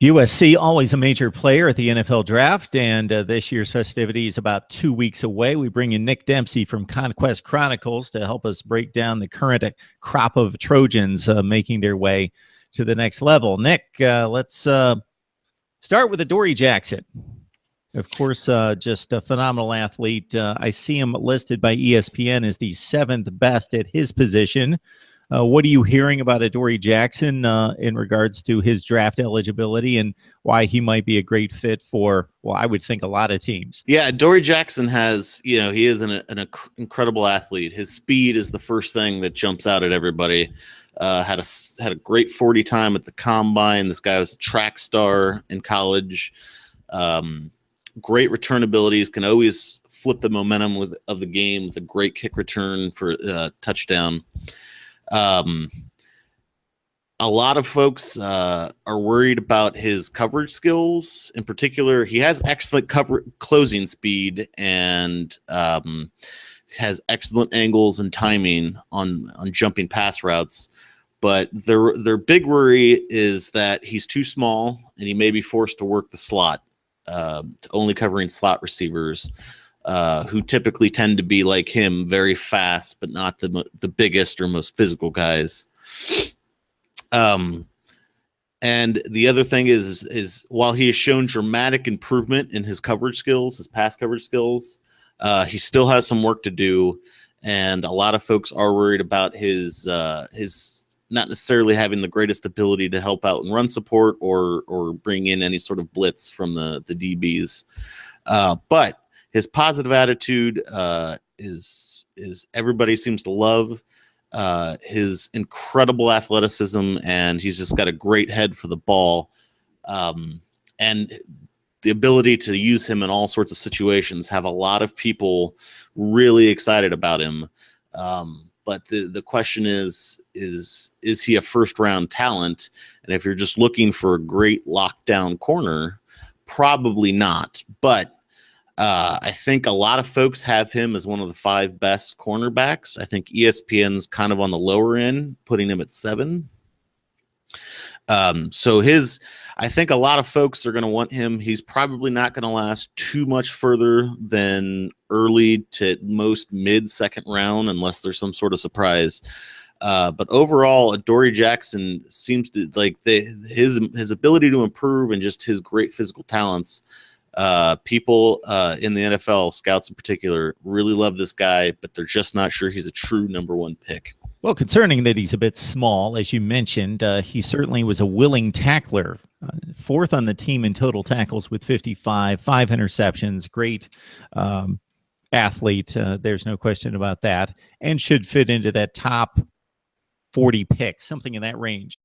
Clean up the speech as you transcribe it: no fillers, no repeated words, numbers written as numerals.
USC, always a major player at the NFL draft, and this year's festivity is about 2 weeks away. We bring in Nick Dempsey from Conquest Chronicles to help us break down the current crop of Trojans making their way to the next level. Nick, let's start with Adoree Jackson. Of course, just a phenomenal athlete. I see him listed by ESPN as the 7th best at his position. What are you hearing about Adoree Jackson in regards to his draft eligibility and why he might be a great fit for, well, I would think a lot of teams? Yeah, Adoree Jackson has, he is an incredible athlete. His speed is the first thing that jumps out at everybody. Had a great 40 time at the combine. This guy was a track star in college. Great return abilities, can always flip the momentum of the game with a great kick return for a touchdown. A lot of folks are worried about his coverage skills. In particular, he has excellent closing speed and has excellent angles and timing on jumping pass routes. But their big worry is that he's too small and he may be forced to work the slot, to only covering slot receivers. Who typically tend to be like him, very fast, but not the biggest or most physical guys. And the other thing is while he has shown dramatic improvement in his coverage skills, his pass coverage skills, he still has some work to do. And a lot of folks are worried about his not necessarily having the greatest ability to help out in run support or bring in any sort of blitz from the DBs. But his positive attitude is everybody seems to love. His incredible athleticism, and he's just got a great head for the ball. And the ability to use him in all sorts of situations have a lot of people really excited about him. But the question is he a first-round talent? And if you're just looking for a great lockdown corner, probably not. But I think a lot of folks have him as one of the 5 best cornerbacks. I think ESPN's kind of on the lower end, putting him at 7. I think a lot of folks are going to want him. He's probably not going to last too much further than early to most mid-second round, unless there's some sort of surprise. But overall, Adoree Jackson seems to like his ability to improve and just his great physical talents. People in the NFL, scouts in particular, really love this guy, but they're just not sure he's a true number 1 pick. Well, concerning that he's a bit small, as you mentioned, he certainly was a willing tackler. 4th on the team in total tackles with 55, 5 interceptions. Great athlete. There's no question about that. And should fit into that top 40 picks, something in that range.